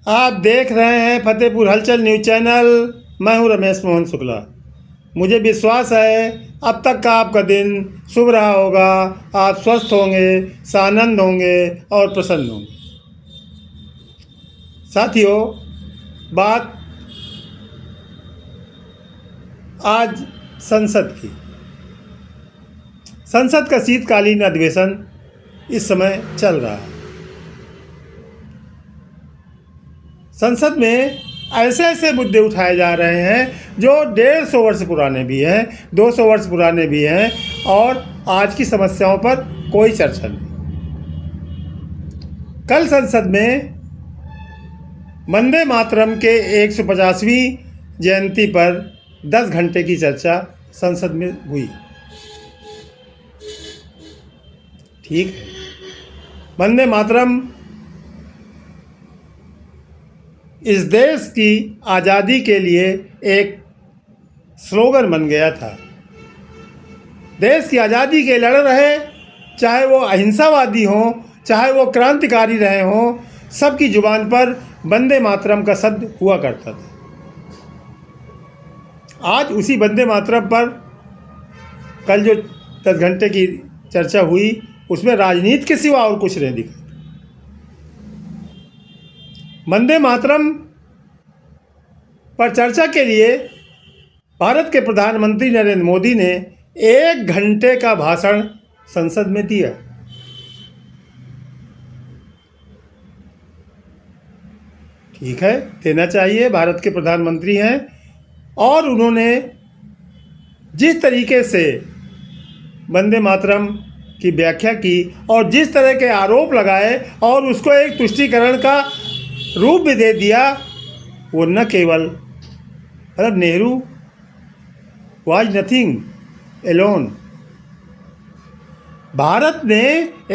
आप देख रहे हैं फतेहपुर हलचल न्यूज़ चैनल। मैं हूं रमेश मोहन शुक्ला। मुझे विश्वास है अब तक का आपका दिन शुभ रहा होगा। आप स्वस्थ होंगे, सानंद होंगे और प्रसन्न होंगे। साथियों, बात आज संसद की। संसद का शीतकालीन अधिवेशन इस समय चल रहा है। संसद में ऐसे ऐसे मुद्दे उठाए जा रहे हैं जो 150 वर्ष पुराने भी हैं, 200 वर्ष पुराने भी हैं और आज की समस्याओं पर कोई चर्चा नहीं। कल संसद में वंदे मातरम के 150वीं जयंती पर 10 घंटे की चर्चा संसद में हुई। ठीक है, वंदे मातरम इस देश की आज़ादी के लिए एक स्लोगन बन गया था। देश की आज़ादी के लड़ रहे, चाहे वो अहिंसावादी हों, चाहे वो क्रांतिकारी रहे हों, सबकी जुबान पर वंदे मातरम का शब्द हुआ करता था। आज उसी वंदे मातरम पर कल जो 10 घंटे की चर्चा हुई, उसमें राजनीति के सिवा और कुछ नहीं दिखा। वंदे मातरम पर चर्चा के लिए भारत के प्रधानमंत्री नरेंद्र मोदी ने 1 घंटे का भाषण संसद में दिया। ठीक है, देना चाहिए, भारत के प्रधानमंत्री हैं। और उन्होंने जिस तरीके से वंदे मातरम की व्याख्या की और जिस तरह के आरोप लगाए और उसको एक तुष्टीकरण का रूप भी दे दिया, वो न केवल Nehru was nothing alone. Bharat ने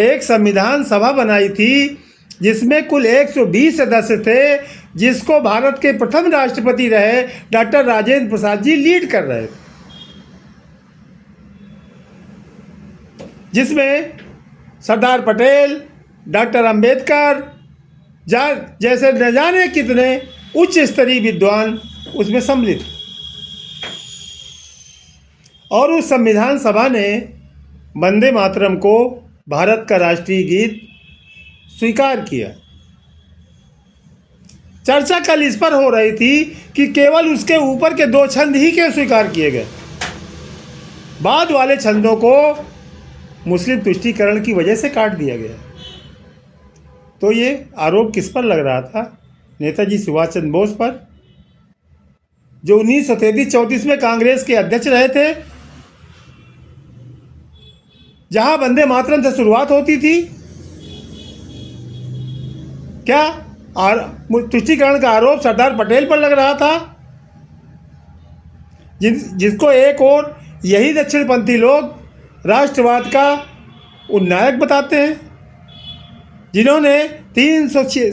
एक संविधान सभा बनाई थी जिसमें कुल 120 सदस्य थे, जिसको भारत के प्रथम राष्ट्रपति रहे डॉक्टर राजेंद्र प्रसाद जी लीड कर रहे थे, जिसमें सरदार पटेल, डॉक्टर अंबेडकर जैसे न जाने कितने उच्च स्तरीय विद्वान उसमें सम्मिलित। और उस संविधान सभा ने वंदे मातरम को भारत का राष्ट्रीय गीत स्वीकार किया। चर्चा कल इस पर हो रही थी कि केवल उसके ऊपर के 2 छंद ही क्यों स्वीकार किए गए, बाद वाले छंदों को मुस्लिम तुष्टीकरण की वजह से काट दिया गया। तो ये आरोप किस पर लग रहा था? नेताजी सुभाष चंद्र बोस पर, जो 1933-34 में कांग्रेस के अध्यक्ष रहे थे, जहां वंदे मातरम से शुरुआत होती थी। क्या तुष्टीकरण का आरोप सरदार पटेल पर लग रहा था, जिसको एक और यही दक्षिणपंथी लोग राष्ट्रवाद का उन्नायक बताते हैं, जिन्होंने 306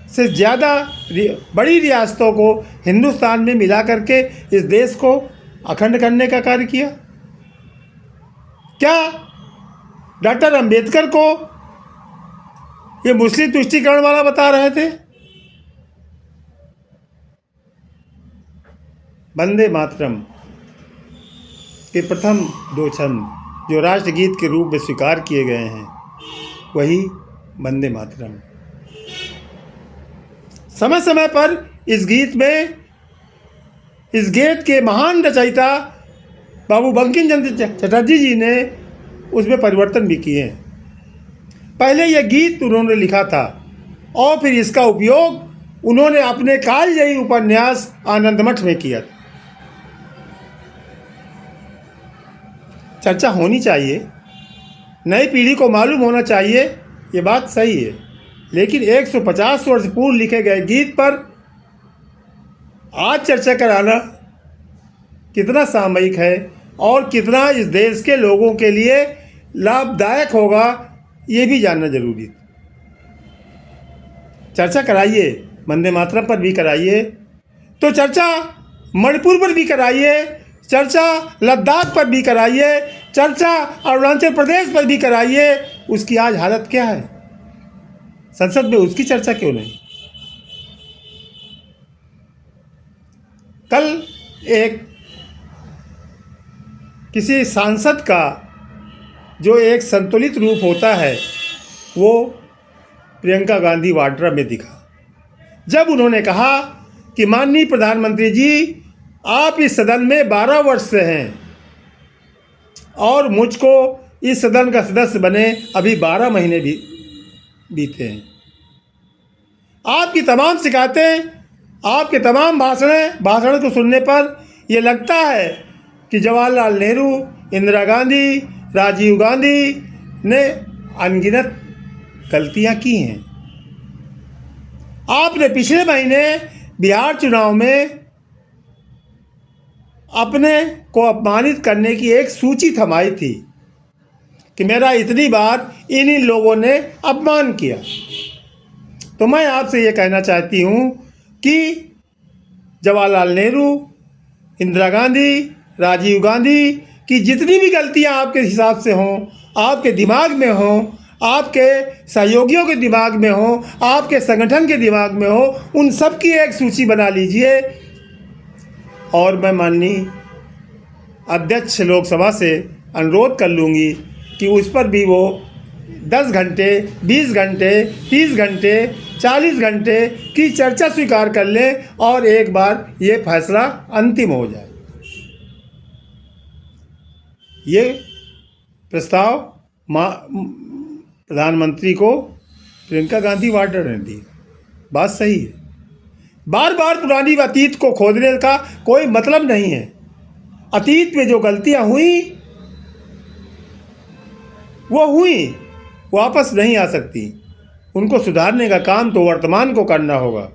से ज़्यादा बड़ी रियासतों को हिंदुस्तान में मिला करके इस देश को अखंड करने का कार्य किया। क्या डॉक्टर अंबेडकर को ये मुस्लिम तुष्टीकरण वाला बता रहे थे? वंदे मातरम के प्रथम 2 छंद जो राष्ट्रगीत के रूप में स्वीकार किए गए हैं, वही वंदे मातरम। समय समय पर इस गीत के महान रचयिता बाबू बंकिम चंद्र चटर्जी जी ने उसमें परिवर्तन भी किए हैं। पहले यह गीत उन्होंने लिखा था और फिर इसका उपयोग उन्होंने अपने कालजयी उपन्यास आनंदमठ में किया था। चर्चा होनी चाहिए, नई पीढ़ी को मालूम होना चाहिए, ये बात सही है, लेकिन 150 वर्ष पूर्व लिखे गए गीत पर आज चर्चा कराना कितना सामयिक है और कितना इस देश के लोगों के लिए लाभदायक होगा, ये भी जानना जरूरी है। चर्चा कराइए, वंदे मातरम पर भी कराइए, तो चर्चा मणिपुर पर भी कराइए, चर्चा लद्दाख पर भी कराइए, चर्चा अरुणाचल प्रदेश पर भी कराइए। उसकी आज हालत क्या है? संसद में उसकी चर्चा क्यों नहीं? एक किसी सांसद का जो एक संतुलित रूप होता है वो प्रियंका गांधी वाड्रा में दिखा, जब उन्होंने कहा कि माननीय प्रधानमंत्री जी, आप इस सदन में 12 वर्ष से हैं और मुझको इस सदन का सदस्य बने अभी 12 महीने भी बीते हैं। आपकी तमाम शिकायतें, आपके तमाम भाषण को सुनने पर यह लगता है कि जवाहरलाल नेहरू, इंदिरा गांधी, राजीव गांधी ने अनगिनत गलतियां की हैं। आपने पिछले महीने बिहार चुनाव में अपने को अपमानित करने की एक सूची थमाई थी कि मेरा इतनी बार इन लोगों ने अपमान किया। तो मैं आपसे ये कहना चाहती हूँ कि जवाहरलाल नेहरू, इंदिरा गांधी, राजीव गांधी की जितनी भी गलतियाँ आपके हिसाब से हों, आपके दिमाग में हों, आपके सहयोगियों के दिमाग में हो, आपके संगठन के दिमाग में हो, उन सब की एक सूची बना लीजिए और मैं माननीय अध्यक्ष लोकसभा से अनुरोध कर लूँगी कि उस पर भी वो 10 घंटे, 20 घंटे, 30 घंटे, 40 घंटे की चर्चा स्वीकार कर लें और एक बार ये फैसला अंतिम हो जाए। ये प्रस्ताव प्रधानमंत्री को प्रियंका गांधी वाड्रा ने दी। बात सही है। बार बार पुरानी अतीत को खोदने का कोई मतलब नहीं है। अतीत में जो गलतियां हुई वो हुई, वापस नहीं आ सकती। उनको सुधारने का काम तो वर्तमान को करना होगा।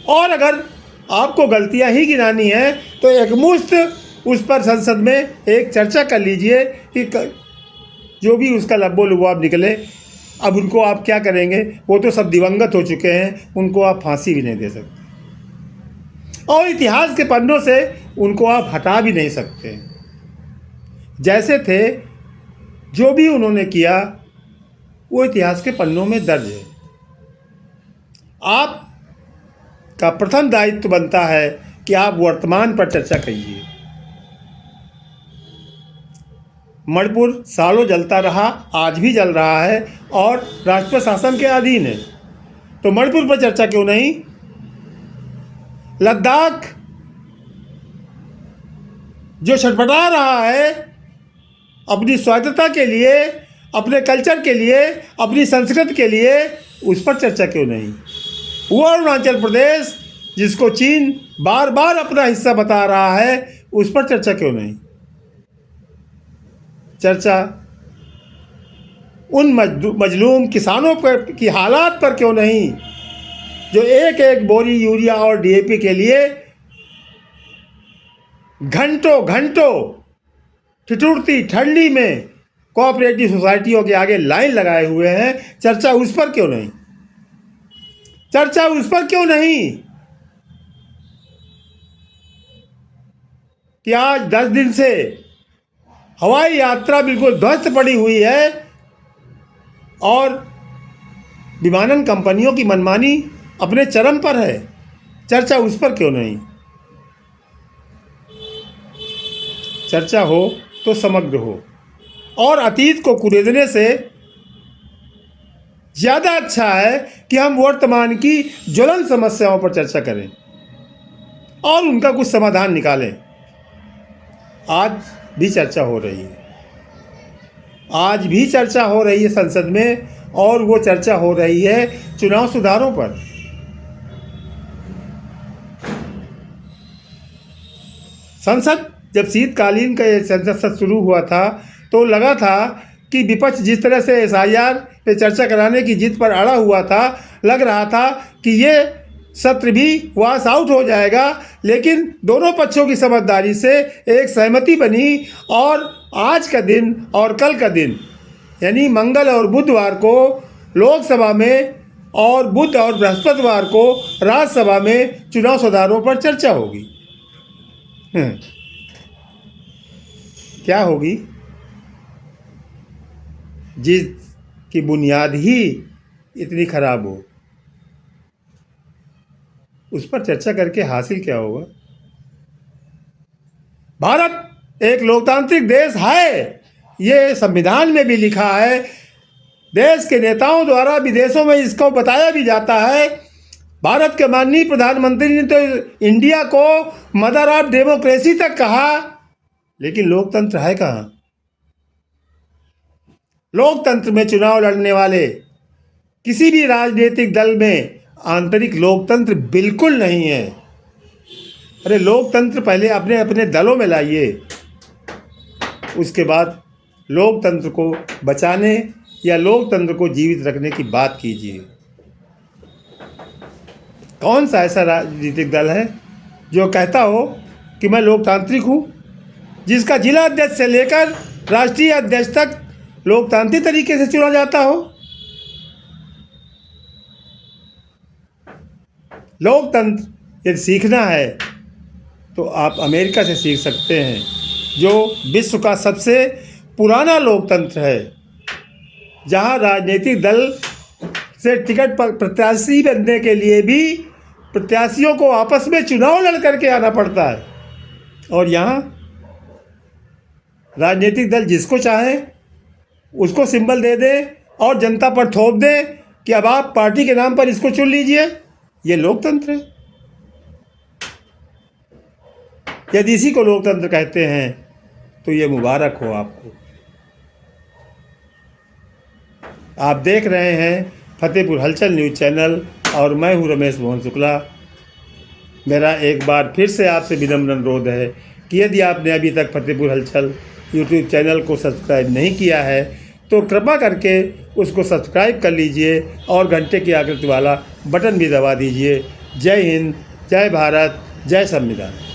और अगर आपको गलतियां ही गिनानी है तो एकमुश्त उस पर संसद में एक चर्चा कर लीजिए कि जो भी उसका लब्बो लुबाब निकले। अब उनको आप क्या करेंगे? वो तो सब दिवंगत हो चुके हैं, उनको आप फांसी भी नहीं दे सकते और इतिहास के पन्नों से उनको आप हटा भी नहीं सकते। जैसे थे, जो भी उन्होंने किया वो इतिहास के पन्नों में दर्ज है। आप का प्रथम दायित्व बनता है कि आप वर्तमान पर चर्चा कीजिए। मणिपुर सालों जलता रहा, आज भी जल रहा है और राष्ट्रीय शासन के अधीन है, तो मणिपुर पर चर्चा क्यों नहीं? लद्दाख जो छटपटा रहा है अपनी स्वायत्तता के लिए, अपने कल्चर के लिए, अपनी संस्कृति के लिए, उस पर चर्चा क्यों नहीं? वो अरुणाचल प्रदेश जिसको चीन बार बार अपना हिस्सा बता रहा है, उस पर चर्चा क्यों नहीं? चर्चा उन मजलूम किसानों पर की हालात पर क्यों नहीं जो एक एक बोरी यूरिया और डीएपी के लिए घंटों घंटों ठिठुरती ठंडी में कोऑपरेटिव सोसाइटियों के आगे लाइन लगाए हुए हैं? चर्चा उस पर क्यों नहीं? चर्चा उस पर क्यों नहीं कि आज 10 दिन से हवाई यात्रा बिल्कुल ध्वस्त पड़ी हुई है और विमानन कंपनियों की मनमानी अपने चरम पर है? चर्चा उस पर क्यों नहीं? चर्चा हो तो समग्र हो और अतीत को कुरेदने से ज़्यादा अच्छा है कि हम वर्तमान की ज्वलन समस्याओं पर चर्चा करें और उनका कुछ समाधान निकालें। आज भी चर्चा हो रही है, आज भी चर्चा हो रही है संसद में और वो चर्चा हो रही है चुनाव सुधारों पर। संसद जब शीतकालीन का ये संसद सत्र शुरू हुआ था तो लगा था कि विपक्ष जिस तरह से एसआईआर पे चर्चा कराने की जिद पर अड़ा हुआ था, लग रहा था कि ये सत्र भी वॉश आउट हो जाएगा, लेकिन दोनों पक्षों की समझदारी से एक सहमति बनी और आज का दिन और कल का दिन यानी मंगल और बुधवार को लोकसभा में और बुध और बृहस्पतिवार को राज्यसभा में चुनाव सुधारों पर चर्चा होगी। क्या होगी? जिसकी बुनियाद ही इतनी खराब हो, उस पर चर्चा करके हासिल क्या होगा? भारत एक लोकतांत्रिक देश है, ये संविधान में भी लिखा है। देश के नेताओं द्वारा विदेशों में इसको बताया भी जाता है। भारत के माननीय प्रधानमंत्री ने तो इंडिया को मदर ऑफ डेमोक्रेसी तक कहा, लेकिन लोकतंत्र है कहाँ? लोकतंत्र में चुनाव लड़ने वाले किसी भी राजनीतिक दल में आंतरिक लोकतंत्र बिल्कुल नहीं है। अरे लोकतंत्र पहले अपने अपने दलों में लाइए, उसके बाद लोकतंत्र को बचाने या लोकतंत्र को जीवित रखने की बात कीजिए। कौन सा ऐसा राजनीतिक दल है जो कहता हो कि मैं लोकतांत्रिक हूँ, जिसका जिला अध्यक्ष से लेकर राष्ट्रीय अध्यक्ष तक लोकतांत्रिक तरीके से चुना जाता हो? लोकतंत्र यदि सीखना है तो आप अमेरिका से सीख सकते हैं, जो विश्व का सबसे पुराना लोकतंत्र है, जहां राजनीतिक दल से टिकट पर प्रत्याशी बनने के लिए भी प्रत्याशियों को आपस में चुनाव लड़ करके आना पड़ता है। और यहाँ राजनीतिक दल जिसको चाहे उसको सिंबल दे दे और जनता पर थोप दे कि अब आप पार्टी के नाम पर इसको चुन लीजिए। ये लोकतंत्र है? यदि इसी को लोकतंत्र कहते हैं तो ये मुबारक हो आपको। आप देख रहे हैं फतेहपुर हलचल न्यूज़ चैनल और मैं हूं रमेश मोहन शुक्ला। मेरा एक बार फिर से आपसे विनम्र अनुरोध है कि यदि आपने अभी तक फतेहपुर हलचल यूट्यूब चैनल को सब्सक्राइब नहीं किया है तो कृपा करके उसको सब्सक्राइब कर लीजिए और घंटे की आकृति वाला बटन भी दबा दीजिए। जय हिंद, जय भारत, जय संविधान।